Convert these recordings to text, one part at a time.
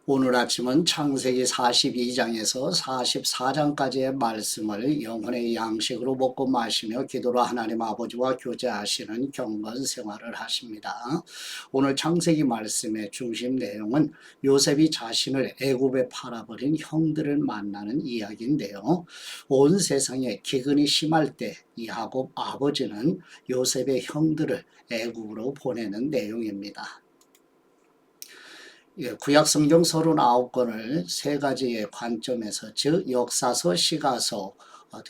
오늘 아침은 창세기 42장에서 44장까지의 말씀을 영혼의 양식으로 먹고 마시며 기도로 하나님 아버지와 교제하시는 경건 생활을 하십니다. 오늘 창세기 말씀의 중심 내용은 요셉이 자신을 애굽에 팔아버린 형들을 만나는 이야기인데요. 온 세상에 기근이 심할 때 야곱 아버지는 요셉의 형들을 애굽으로 보내는 내용입니다. 구약 성경 39권을 세 가지의 관점에서, 즉 역사서, 시가서,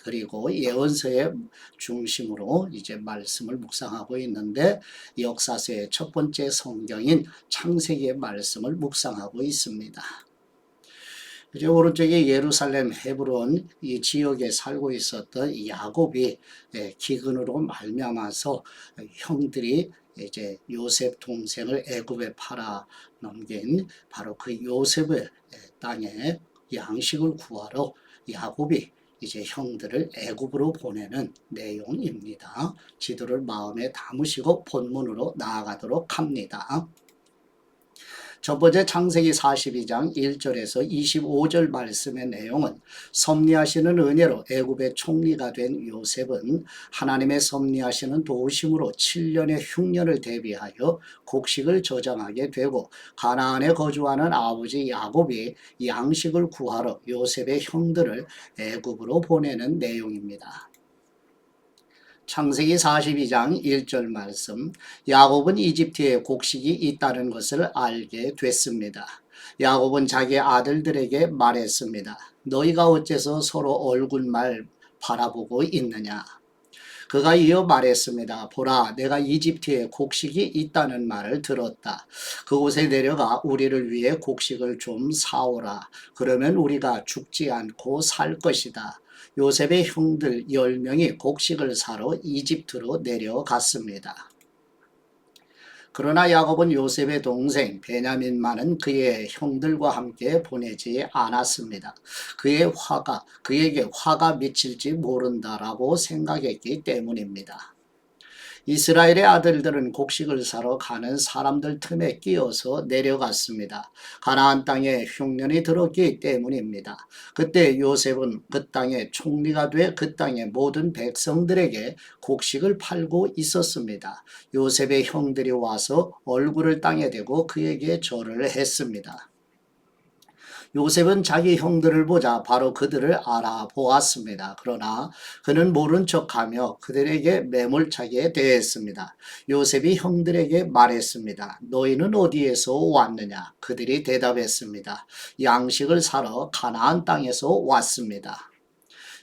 그리고 예언서의 중심으로 이제 말씀을 묵상하고 있는데, 역사서의 첫 번째 성경인 창세기의 말씀을 묵상하고 있습니다. 이제 오른쪽에 예루살렘, 헤브론 이 지역에 살고 있었던 야곱이 기근으로 말미암아서 형들이 이제 요셉 동생을 애굽에 팔아 넘긴 바로 그 요셉의 땅에 양식을 구하러 야곱이 이제 형들을 애굽으로 보내는 내용입니다. 지도를 마음에 담으시고 본문으로 나아가도록 합니다. 첫 번째 창세기 42장 1절에서 25절 말씀의 내용은, 섭리하시는 은혜로 애굽의 총리가 된 요셉은 하나님의 섭리하시는 도우심으로 7년의 흉년을 대비하여 곡식을 저장하게 되고, 가나안에 거주하는 아버지 야곱이 양식을 구하러 요셉의 형들을 애굽으로 보내는 내용입니다. 창세기 42장 1절 말씀, 야곱은 이집트에 곡식이 있다는 것을 알게 됐습니다. 야곱은 자기 아들들에게 말했습니다. 너희가 어째서 서로 얼굴만 바라보고 있느냐? 그가 이어 말했습니다. 보라, 내가 이집트에 곡식이 있다는 말을 들었다. 그곳에 내려가 우리를 위해 곡식을 좀 사오라. 그러면 우리가 죽지 않고 살 것이다. 요셉의 형들 10명이 곡식을 사러 이집트로 내려갔습니다. 그러나 야곱은 요셉의 동생 베냐민만은 그의 형들과 함께 보내지 않았습니다. 그에게 화가 미칠지 모른다라고 생각했기 때문입니다. 이스라엘의 아들들은 곡식을 사러 가는 사람들 틈에 끼어서 내려갔습니다. 가나안 땅에 흉년이 들었기 때문입니다. 그때 요셉은 그 땅의 총리가 돼 그 땅의 모든 백성들에게 곡식을 팔고 있었습니다. 요셉의 형들이 와서 얼굴을 땅에 대고 그에게 절을 했습니다. 요셉은 자기 형들을 보자 바로 그들을 알아보았습니다. 그러나 그는 모른 척하며 그들에게 매몰차게 대했습니다. 요셉이 형들에게 말했습니다. 너희는 어디에서 왔느냐? 그들이 대답했습니다. 양식을 사러 가나안 땅에서 왔습니다.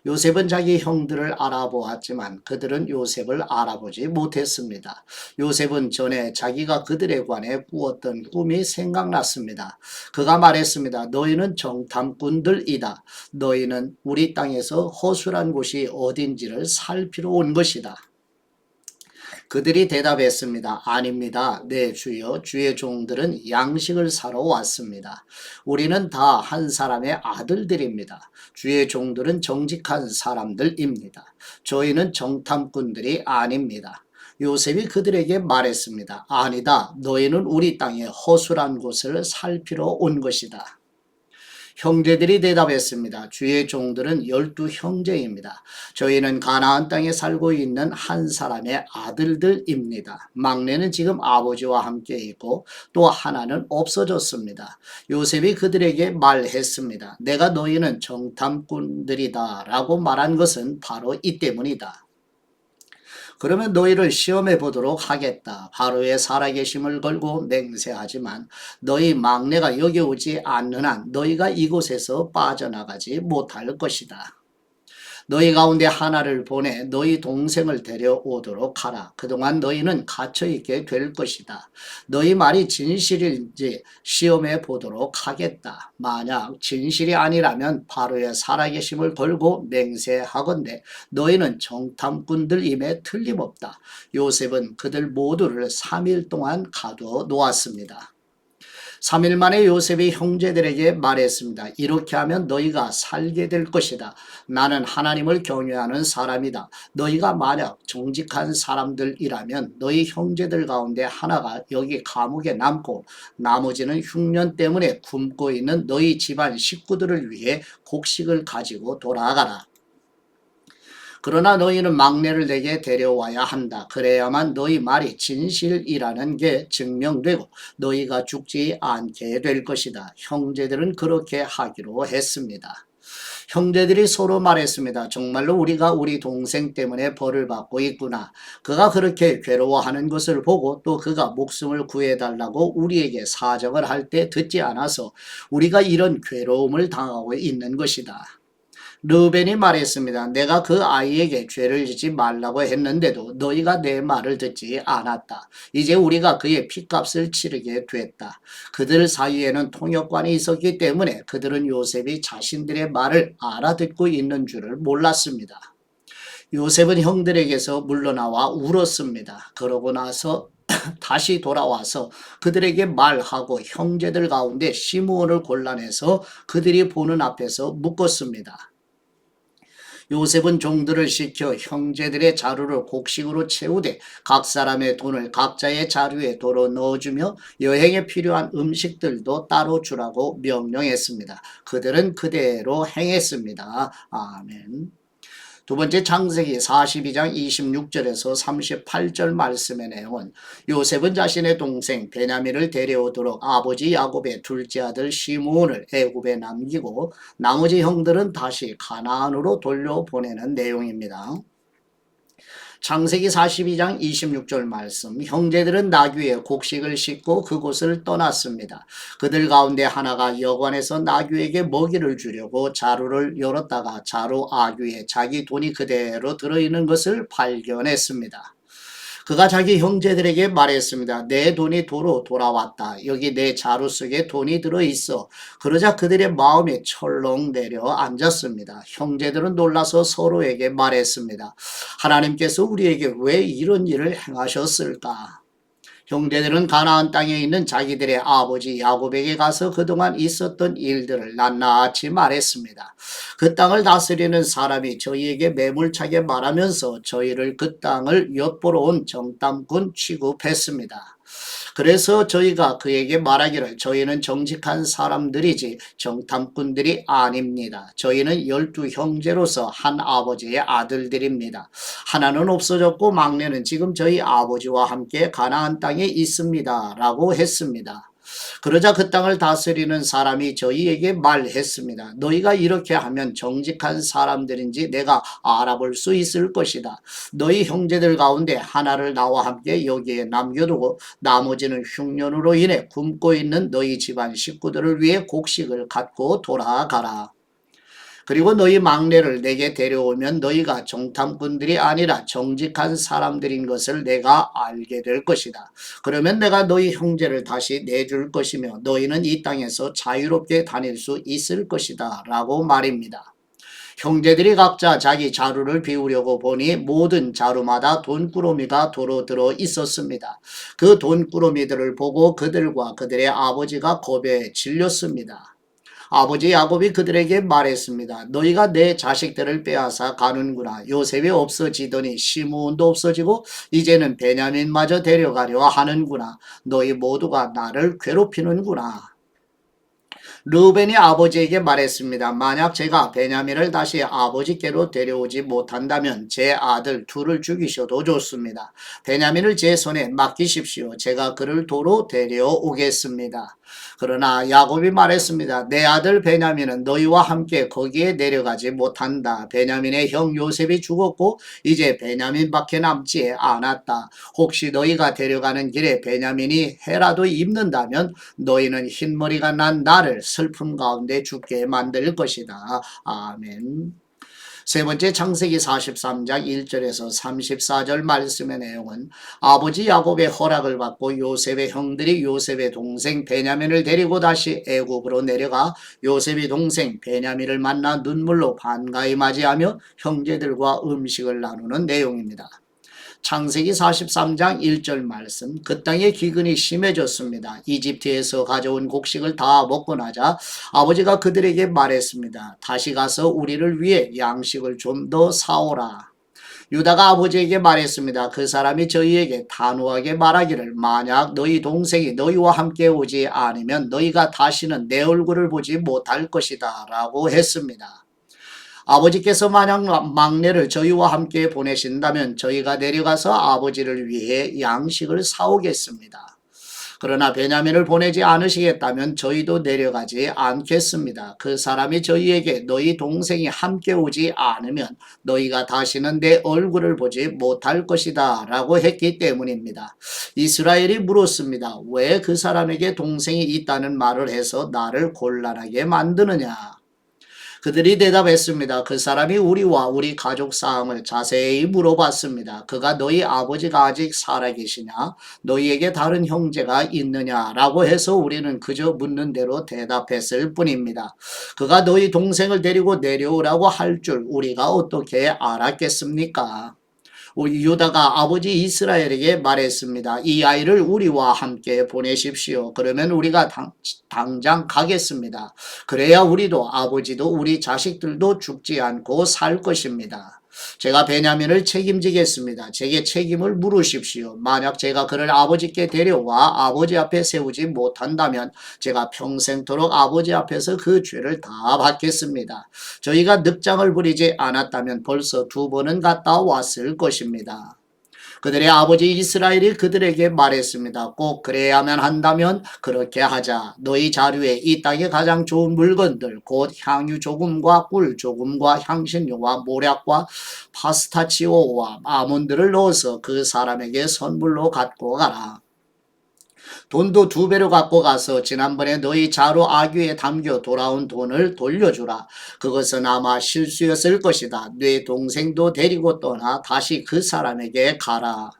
요셉은 자기 형들을 알아보았지만 그들은 요셉을 알아보지 못했습니다. 요셉은 전에 자기가 그들에 관해 꾸었던 꿈이 생각났습니다. 그가 말했습니다. 너희는 정탐꾼들이다. 너희는 우리 땅에서 허술한 곳이 어딘지를 살피러 온 것이다. 그들이 대답했습니다. 아닙니다. 네, 주여. 주의 종들은 양식을 사러 왔습니다. 우리는 다 한 사람의 아들들입니다. 주의 종들은 정직한 사람들입니다. 저희는 정탐꾼들이 아닙니다. 요셉이 그들에게 말했습니다. 아니다. 너희는 우리 땅의 허술한 곳을 살피러 온 것이다. 형제들이 대답했습니다. 주의 종들은 12형제입니다. 저희는 가나안 땅에 살고 있는 한 사람의 아들들입니다. 막내는 지금 아버지와 함께 있고 또 하나는 없어졌습니다. 요셉이 그들에게 말했습니다. 내가 너희는 정탐꾼들이다 라고 말한 것은 바로 이 때문이다. 그러면 너희를 시험해 보도록 하겠다. 바로의 살아계심을 걸고 맹세하지만 너희 막내가 여기 오지 않는 한 너희가 이곳에서 빠져나가지 못할 것이다. 너희 가운데 하나를 보내 너희 동생을 데려오도록 하라. 그동안 너희는 갇혀있게 될 것이다. 너희 말이 진실인지 시험해 보도록 하겠다. 만약 진실이 아니라면 바로의 살아계심을 걸고 맹세하건대 너희는 정탐꾼들임에 틀림없다. 요셉은 그들 모두를 3일 동안 가두어 놓았습니다. 3일 만에 요셉이 형제들에게 말했습니다. 이렇게 하면 너희가 살게 될 것이다. 나는 하나님을 경외하는 사람이다. 너희가 만약 정직한 사람들이라면 너희 형제들 가운데 하나가 여기 감옥에 남고 나머지는 흉년 때문에 굶고 있는 너희 집안 식구들을 위해 곡식을 가지고 돌아가라. 그러나 너희는 막내를 내게 데려와야 한다. 그래야만 너희 말이 진실이라는 게 증명되고 너희가 죽지 않게 될 것이다. 형제들은 그렇게 하기로 했습니다. 형제들이 서로 말했습니다. 정말로 우리가 우리 동생 때문에 벌을 받고 있구나. 그가 그렇게 괴로워하는 것을 보고 또 그가 목숨을 구해달라고 우리에게 사정을 할 때 듣지 않아서 우리가 이런 괴로움을 당하고 있는 것이다. 르벤이 말했습니다. 내가 그 아이에게 죄를 짓지 말라고 했는데도 너희가 내 말을 듣지 않았다. 이제 우리가 그의 핏값을 치르게 됐다. 그들 사이에는 통역관이 있었기 때문에 그들은 요셉이 자신들의 말을 알아듣고 있는 줄을 몰랐습니다. 요셉은 형들에게서 물러나와 울었습니다. 그러고 나서 다시 돌아와서 그들에게 말하고 형제들 가운데 시므온을 골라내서 그들이 보는 앞에서 묶었습니다. 요셉은 종들을 시켜 형제들의 자루를 곡식으로 채우되 각 사람의 돈을 각자의 자루에 도로 넣어주며 여행에 필요한 음식들도 따로 주라고 명령했습니다. 그들은 그대로 행했습니다. 아멘. 두 번째 창세기 42장 26절에서 38절 말씀의 내용은 요셉은 자신의 동생 베냐민을 데려오도록 아버지 야곱의 둘째 아들 시므온을 애굽에 남기고 나머지 형들은 다시 가나안으로 돌려보내는 내용입니다. 창세기 42장 26절 말씀 형제들은 나귀에 곡식을 싣고 그곳을 떠났습니다. 그들 가운데 하나가 여관에서 나귀에게 먹이를 주려고 자루를 열었다가 자루 아귀에 자기 돈이 그대로 들어있는 것을 발견했습니다. 그가 자기 형제들에게 말했습니다. 내 돈이 도로 돌아왔다. 여기 내 자루 속에 돈이 들어있어. 그러자 그들의 마음이 철렁 내려앉았습니다. 형제들은 놀라서 서로에게 말했습니다. 하나님께서 우리에게 왜 이런 일을 행하셨을까? 형제들은 가나안 땅에 있는 자기들의 아버지 야곱에게 가서 그동안 있었던 일들을 낱낱이 말했습니다. 그 땅을 다스리는 사람이 저희에게 매몰차게 말하면서 저희를 그 땅을 엿보러 온 정탐꾼 취급했습니다. 그래서 저희가 그에게 말하기를 저희는 정직한 사람들이지 정탐꾼들이 아닙니다. 저희는 12 형제로서 한 아버지의 아들들입니다. 하나는 없어졌고 막내는 지금 저희 아버지와 함께 가나안 땅에 있습니다. 라고 했습니다. 그러자 그 땅을 다스리는 사람이 저희에게 말했습니다. 너희가 이렇게 하면 정직한 사람들인지 내가 알아볼 수 있을 것이다. 너희 형제들 가운데 하나를 나와 함께 여기에 남겨두고 나머지는 흉년으로 인해 굶고 있는 너희 집안 식구들을 위해 곡식을 갖고 돌아가라. 그리고 너희 막내를 내게 데려오면 너희가 정탐꾼들이 아니라 정직한 사람들인 것을 내가 알게 될 것이다. 그러면 내가 너희 형제를 다시 내줄 것이며 너희는 이 땅에서 자유롭게 다닐 수 있을 것이다. 라고 말입니다. 형제들이 각자 자기 자루를 비우려고 보니 모든 자루마다 돈꾸러미가 도로 들어 있었습니다. 그 돈꾸러미들을 보고 그들과 그들의 아버지가 겁에 질렸습니다. 아버지 야곱이 그들에게 말했습니다. 너희가 내 자식들을 빼앗아 가는구나. 요셉이 없어지더니 시므온도 없어지고 이제는 베냐민마저 데려가려 하는구나. 너희 모두가 나를 괴롭히는구나. 르벤이 아버지에게 말했습니다. 만약 제가 베냐민을 다시 아버지께로 데려오지 못한다면 제 아들 둘을 죽이셔도 좋습니다. 베냐민을 제 손에 맡기십시오. 제가 그를 도로 데려오겠습니다. 그러나 야곱이 말했습니다. 내 아들 베냐민은 너희와 함께 거기에 내려가지 못한다. 베냐민의 형 요셉이 죽었고 이제 베냐민밖에 남지 않았다. 혹시 너희가 데려가는 길에 베냐민이 해라도 입는다면 너희는 흰머리가 난 나를 슬픔 가운데 죽게 만들 것이다. 아멘. 세 번째 창세기 43장 1절에서 34절 말씀의 내용은 아버지 야곱의 허락을 받고 요셉의 형들이 요셉의 동생 베냐민을 데리고 다시 애굽으로 내려가 요셉의 동생 베냐민을 만나 눈물로 반가이 맞이하며 형제들과 음식을 나누는 내용입니다. 창세기 43장 1절 말씀. 그 땅에 기근이 심해졌습니다. 이집트에서 가져온 곡식을 다 먹고 나자 아버지가 그들에게 말했습니다. 다시 가서 우리를 위해 양식을 좀 더 사오라. 유다가 아버지에게 말했습니다. 그 사람이 저희에게 단호하게 말하기를 만약 너희 동생이 너희와 함께 오지 않으면 너희가 다시는 내 얼굴을 보지 못할 것이다 라고 했습니다. 아버지께서 만약 막내를 저희와 함께 보내신다면 저희가 내려가서 아버지를 위해 양식을 사오겠습니다. 그러나 베냐민을 보내지 않으시겠다면 저희도 내려가지 않겠습니다. 그 사람이 저희에게 너희 동생이 함께 오지 않으면 너희가 다시는 내 얼굴을 보지 못할 것이다 라고 했기 때문입니다. 이스라엘이 물었습니다. 왜 그 사람에게 동생이 있다는 말을 해서 나를 곤란하게 만드느냐? 그들이 대답했습니다. 그 사람이 우리와 우리 가족 사항을 자세히 물어봤습니다. 그가 너희 아버지가 아직 살아계시냐? 너희에게 다른 형제가 있느냐? 라고 해서 우리는 그저 묻는 대로 대답했을 뿐입니다. 그가 너희 동생을 데리고 내려오라고 할 줄 우리가 어떻게 알았겠습니까? 우리 유다가 아버지 이스라엘에게 말했습니다. 이 아이를 우리와 함께 보내십시오. 그러면 우리가 당장 가겠습니다. 그래야 우리도 아버지도 우리 자식들도 죽지 않고 살 것입니다. 제가 베냐민을 책임지겠습니다. 제게 책임을 물으십시오. 만약 제가 그를 아버지께 데려와 아버지 앞에 세우지 못한다면 제가 평생토록 아버지 앞에서 그 죄를 다 받겠습니다. 저희가 늑장을 부리지 않았다면 벌써 2번은 갔다 왔을 것입니다. 그들의 아버지 이스라엘이 그들에게 말했습니다. 꼭 그래야만 한다면 그렇게 하자. 너희 자루에 이 땅의 가장 좋은 물건들 곧 향유 조금과 꿀 조금과 향신료와 모략과 파스타치오와 아몬드를 넣어서 그 사람에게 선물로 갖고 가라. 돈도 2배로 갖고 가서 지난번에 너희 자루 아귀에 담겨 돌아온 돈을 돌려주라. 그것은 아마 실수였을 것이다. 네 동생도 데리고 떠나 다시 그 사람에게 가라.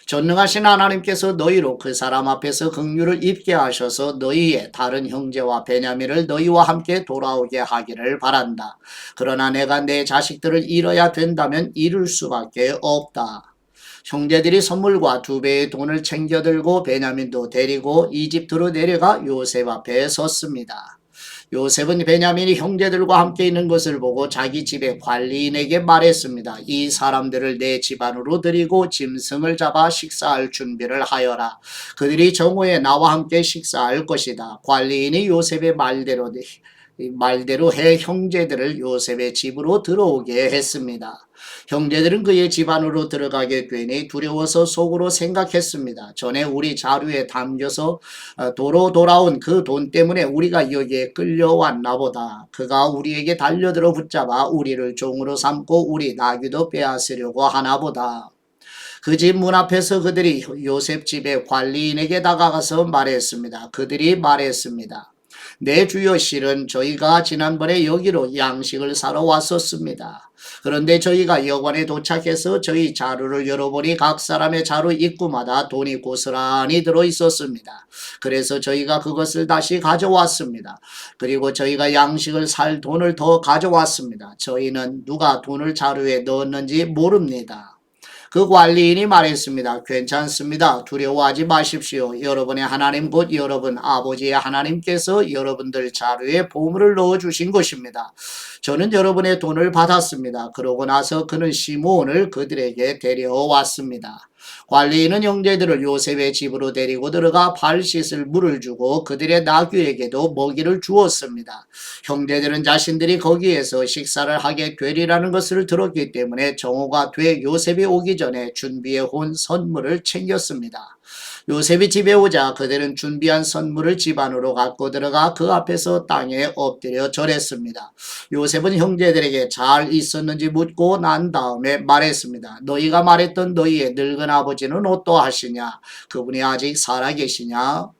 전능하신 하나님께서 너희로 그 사람 앞에서 긍휼을 입게 하셔서 너희의 다른 형제와 베냐민을 너희와 함께 돌아오게 하기를 바란다. 그러나 내가 내 자식들을 잃어야 된다면 잃을 수밖에 없다. 형제들이 선물과 2배의 돈을 챙겨들고 베냐민도 데리고 이집트로 내려가 요셉 앞에 섰습니다. 요셉은 베냐민이 형제들과 함께 있는 것을 보고 자기 집의 관리인에게 말했습니다. 이 사람들을 내 집안으로 들이고 짐승을 잡아 식사할 준비를 하여라. 그들이 정오에 나와 함께 식사할 것이다. 관리인이 요셉의 말대로 해 형제들을 요셉의 집으로 들어오게 했습니다. 형제들은 그의 집 안으로 들어가게 되니 두려워서 속으로 생각했습니다. 전에 우리 자루에 담겨서 도로 돌아온 그 돈 때문에 우리가 여기에 끌려왔나 보다. 그가 우리에게 달려들어 붙잡아 우리를 종으로 삼고 우리 나귀도 빼앗으려고 하나 보다. 그 집 문 앞에서 그들이 요셉 집의 관리인에게 다가가서 말했습니다. 그들이 말했습니다. 내 주여, 실은 저희가 지난번에 여기로 양식을 사러 왔었습니다. 그런데 저희가 여관에 도착해서 저희 자루를 열어보니 각 사람의 자루 입구마다 돈이 고스란히 들어있었습니다. 그래서 저희가 그것을 다시 가져왔습니다. 그리고 저희가 양식을 살 돈을 더 가져왔습니다. 저희는 누가 돈을 자루에 넣었는지 모릅니다. 그 관리인이 말했습니다. 괜찮습니다. 두려워하지 마십시오. 여러분의 하나님 곧 여러분 아버지의 하나님께서 여러분들 자루에 보물을 넣어주신 것입니다. 저는 여러분의 돈을 받았습니다. 그러고 나서 그는 시므온을 그들에게 데려왔습니다. 관리인은 형제들을 요셉의 집으로 데리고 들어가 발 씻을 물을 주고 그들의 나귀에게도 먹이를 주었습니다. 형제들은 자신들이 거기에서 식사를 하게 되리라는 것을 들었기 때문에 정오가 돼 요셉이 오기 전에 준비해 온 선물을 챙겼습니다. 요셉이 집에 오자 그들은 준비한 선물을 집 안으로 갖고 들어가 그 앞에서 땅에 엎드려 절했습니다. 요셉은 형제들에게 잘 있었는지 묻고 난 다음에 말했습니다. 너희가 말했던 너희의 늙은 아버지는 어떠하시냐? 그분이 아직 살아계시냐?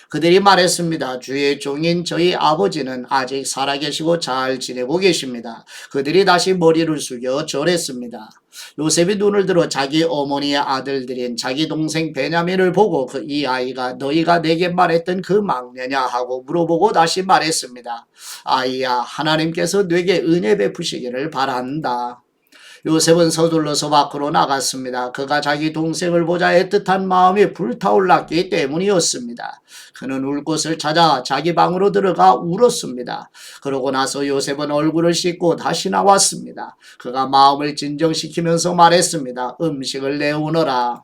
그들이 말했습니다. 주의 종인 저희 아버지는 아직 살아계시고 잘 지내고 계십니다. 그들이 다시 머리를 숙여 절했습니다. 요셉이 눈을 들어 자기 어머니의 아들들인 자기 동생 베냐민을 보고 이 아이가 너희가 내게 말했던 그 막내냐 하고 물어보고 다시 말했습니다. 아이야, 하나님께서 네게 은혜 베푸시기를 바란다. 요셉은 서둘러서 밖으로 나갔습니다. 그가 자기 동생을 보자 애틋한 마음이 불타올랐기 때문이었습니다. 그는 울 곳을 찾아 자기 방으로 들어가 울었습니다. 그러고 나서 요셉은 얼굴을 씻고 다시 나왔습니다. 그가 마음을 진정시키면서 말했습니다. 음식을 내오너라.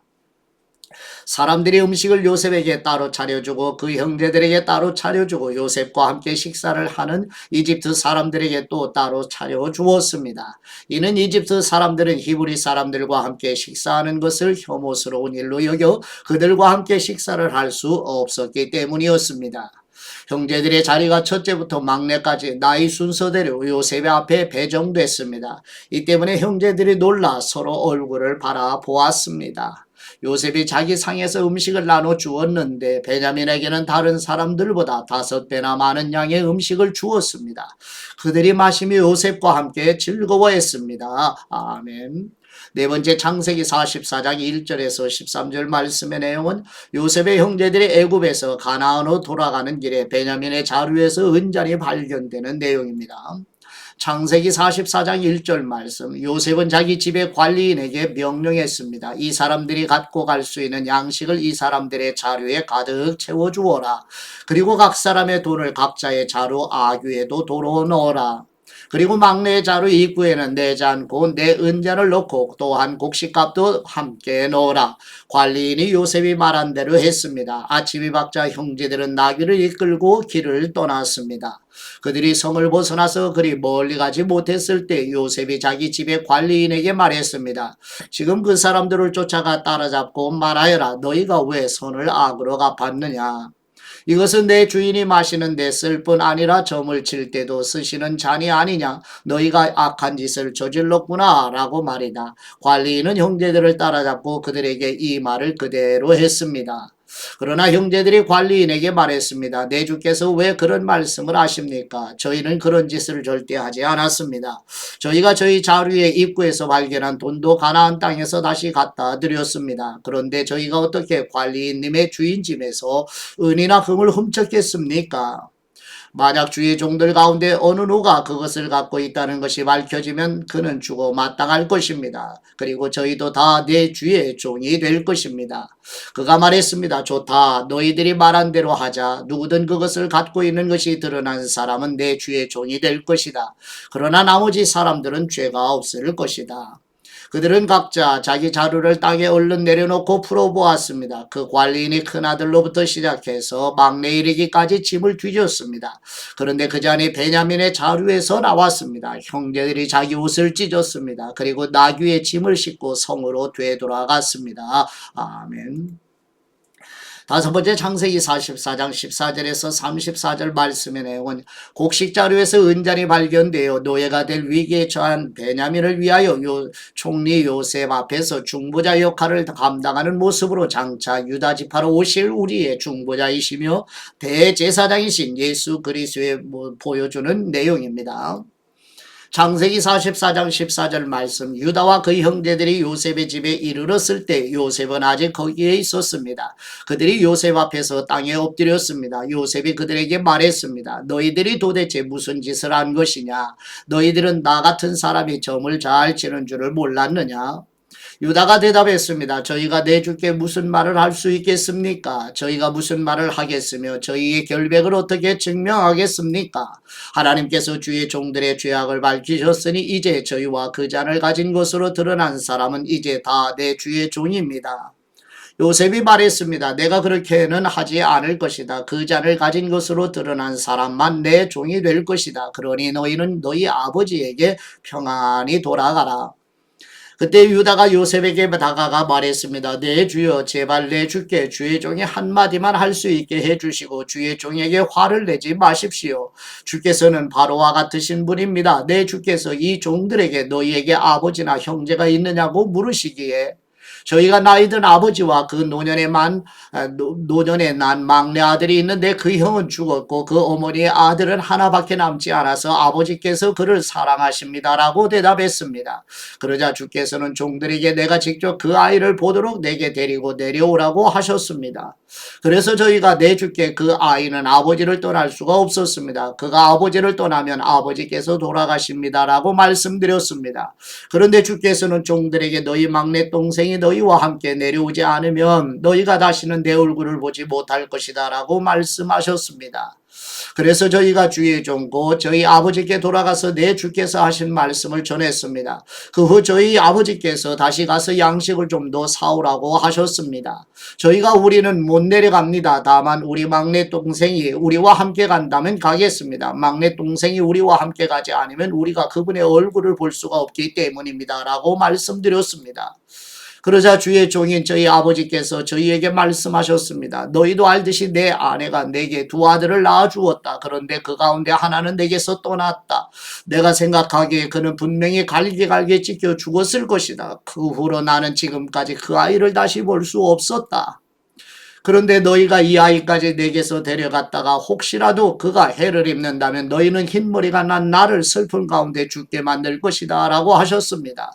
사람들이 음식을 요셉에게 따로 차려주고 그 형제들에게 따로 차려주고 요셉과 함께 식사를 하는 이집트 사람들에게 또 따로 차려주었습니다. 이는 이집트 사람들은 히브리 사람들과 함께 식사하는 것을 혐오스러운 일로 여겨 그들과 함께 식사를 할 수 없었기 때문이었습니다. 형제들의 자리가 첫째부터 막내까지 나이 순서대로 요셉의 앞에 배정됐습니다. 이 때문에 형제들이 놀라 서로 얼굴을 바라보았습니다. 요셉이 자기 상에서 음식을 나눠 주었는데 베냐민에게는 다른 사람들보다 5배나 많은 양의 음식을 주었습니다. 그들이 마시며 요셉과 함께 즐거워했습니다. 아멘. 네 번째 창세기 44장 1절에서 13절 말씀의 내용은 요셉의 형제들이 애굽에서 가나안으로 돌아가는 길에 베냐민의 자루에서 은잔이 발견되는 내용입니다. 창세기 44장 1절 말씀, 요셉은 자기 집의 관리인에게 명령했습니다. 이 사람들이 갖고 갈 수 있는 양식을 이 사람들의 자루에 가득 채워주어라. 그리고 각 사람의 돈을 각자의 자루 아귀에도 도로 넣어라. 그리고 막내의 자루 입구에는 내 잔고 내 은잔을 넣고 또한 곡식값도 함께 넣어라. 관리인이 요셉이 말한 대로 했습니다. 아침이 밝자 형제들은 나귀를 이끌고 길을 떠났습니다. 그들이 성을 벗어나서 그리 멀리 가지 못했을 때 요셉이 자기 집의 관리인에게 말했습니다. 지금 그 사람들을 쫓아가 따라잡고 말하여라. 너희가 왜 손을 악으로 갚았느냐. 이것은 내 주인이 마시는 데 쓸 뿐 아니라 점을 칠 때도 쓰시는 잔이 아니냐. 너희가 악한 짓을 저질렀구나 라고 말이다. 관리인은 형제들을 따라잡고 그들에게 이 말을 그대로 했습니다. 그러나 형제들이 관리인에게 말했습니다. 내 주께서 왜 그런 말씀을 하십니까? 저희는 그런 짓을 절대 하지 않았습니다. 저희가 저희 자루의 입구에서 발견한 돈도 가나안 땅에서 다시 갖다 드렸습니다. 그런데 저희가 어떻게 관리인님의 주인 집에서 은이나 금을 훔쳤겠습니까? 만약 주의 종들 가운데 어느 누가 그것을 갖고 있다는 것이 밝혀지면 그는 죽어 마땅할 것입니다. 그리고 저희도 다 내 주의 종이 될 것입니다. 그가 말했습니다. 좋다. 너희들이 말한 대로 하자. 누구든 그것을 갖고 있는 것이 드러난 사람은 내 주의 종이 될 것이다. 그러나 나머지 사람들은 죄가 없을 것이다. 그들은 각자 자기 자루를 땅에 얼른 내려놓고 풀어보았습니다. 그 관리인이 큰아들로부터 시작해서 막내 이르기까지 짐을 뒤졌습니다. 그런데 그 잔이 베냐민의 자루에서 나왔습니다. 형제들이 자기 옷을 찢었습니다. 그리고 나귀의 짐을 싣고 성으로 되돌아갔습니다. 아멘. 다섯 번째 창세기 44장 14절에서 34절 말씀의 내용은 곡식 자루에서 은잔이 발견되어 노예가 될 위기에 처한 베냐민을 위하여 총리 요셉 앞에서 중보자 역할을 감당하는 모습으로 장차 유다 지파로 오실 우리의 중보자이시며 대제사장이신 예수 그리스도의 보여주는 내용입니다. 창세기 44장 14절 말씀, 유다와 그 형제들이 요셉의 집에 이르렀을 때 요셉은 아직 거기에 있었습니다. 그들이 요셉 앞에서 땅에 엎드렸습니다. 요셉이 그들에게 말했습니다. 너희들이 도대체 무슨 짓을 한 것이냐? 너희들은 나 같은 사람이 점을 잘 치는 줄을 몰랐느냐? 유다가 대답했습니다. 저희가 내 주께 무슨 말을 할 수 있겠습니까? 저희가 무슨 말을 하겠으며 저희의 결백을 어떻게 증명하겠습니까? 하나님께서 주의 종들의 죄악을 밝히셨으니 이제 저희와 그 잔을 가진 것으로 드러난 사람은 이제 다 내 주의 종입니다. 요셉이 말했습니다. 내가 그렇게는 하지 않을 것이다. 그 잔을 가진 것으로 드러난 사람만 내 종이 될 것이다. 그러니 너희는 너희 아버지에게 평안히 돌아가라. 그때 유다가 요셉에게 다가가 말했습니다. 내 주여 제발 내 주께 주의 종이 한마디만 할 수 있게 해주시고 주의 종에게 화를 내지 마십시오. 주께서는 바로와 같으신 분입니다. 내 주께서 이 종들에게 너희에게 아버지나 형제가 있느냐고 물으시기에 저희가 나이 든 아버지와 그 노년에 난 막내 아들이 있는데 그 형은 죽었고 그 어머니의 아들은 하나밖에 남지 않아서 아버지께서 그를 사랑하십니다라고 대답했습니다. 그러자 주께서는 종들에게 내가 직접 그 아이를 보도록 내게 데리고 내려오라고 하셨습니다. 그래서 저희가 내주께 그 아이는 아버지를 떠날 수가 없었습니다. 그가 아버지를 떠나면 아버지께서 돌아가십니다라고 말씀드렸습니다. 그런데 주께서는 종들에게 너희 막내 동생이 너희와 함께 내려오지 않으면 너희가 다시는 내 얼굴을 보지 못할 것이다 라고 말씀하셨습니다. 그래서 저희가 주의 종고 저희 아버지께 돌아가서 내 주께서 하신 말씀을 전했습니다. 그 후 저희 아버지께서 다시 가서 양식을 좀 더 사오라고 하셨습니다. 저희가 우리는 못 내려갑니다. 다만 우리 막내 동생이 우리와 함께 간다면 가겠습니다. 막내 동생이 우리와 함께 가지 않으면 우리가 그분의 얼굴을 볼 수가 없기 때문입니다. 라고 말씀드렸습니다. 그러자 주의 종인 저희 아버지께서 저희에게 말씀하셨습니다. 너희도 알듯이 내 아내가 내게 두 아들을 낳아주었다. 그런데 그 가운데 하나는 내게서 떠났다. 내가 생각하기에 그는 분명히 갈기갈기 찢겨 죽었을 것이다. 그 후로 나는 지금까지 그 아이를 다시 볼 수 없었다. 그런데 너희가 이 아이까지 내게서 데려갔다가 혹시라도 그가 해를 입는다면 너희는 흰머리가 난 나를 슬픈 가운데 죽게 만들 것이다 라고 하셨습니다.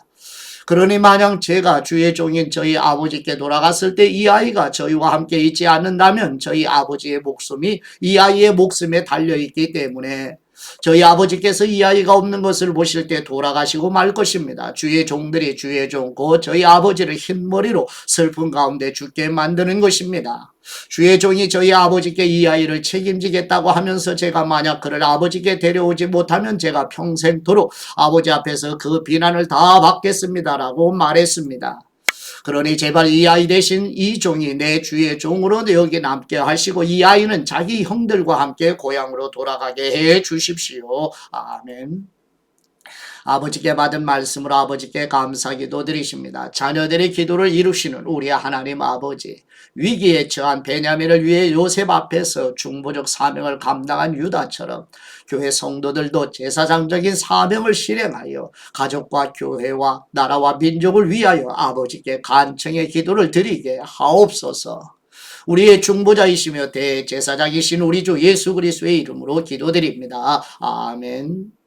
그러니 만약 제가 주의 종인 저희 아버지께 돌아갔을 때 이 아이가 저희와 함께 있지 않는다면 저희 아버지의 목숨이 이 아이의 목숨에 달려있기 때문에 저희 아버지께서 이 아이가 없는 것을 보실 때 돌아가시고 말 것입니다. 주의 종들이 주의 종 곧 저희 아버지를 흰머리로 슬픈 가운데 죽게 만드는 것입니다. 주의 종이 저희 아버지께 이 아이를 책임지겠다고 하면서 제가 만약 그를 아버지께 데려오지 못하면 제가 평생토록 아버지 앞에서 그 비난을 다 받겠습니다라고 말했습니다. 그러니 제발 이 아이 대신 이 종이 내 주의 종으로 여기 남게 하시고 이 아이는 자기 형들과 함께 고향으로 돌아가게 해 주십시오. 아멘. 아버지께 받은 말씀으로 아버지께 감사기도 드리십니다. 자녀들의 기도를 이루시는 우리 하나님 아버지, 위기에 처한 베냐민을 위해 요셉 앞에서 중보적 사명을 감당한 유다처럼 교회 성도들도 제사장적인 사명을 실행하여 가족과 교회와 나라와 민족을 위하여 아버지께 간청의 기도를 드리게 하옵소서. 우리의 중보자이시며 대제사장이신 우리 주 예수 그리스도의 이름으로 기도드립니다. 아멘.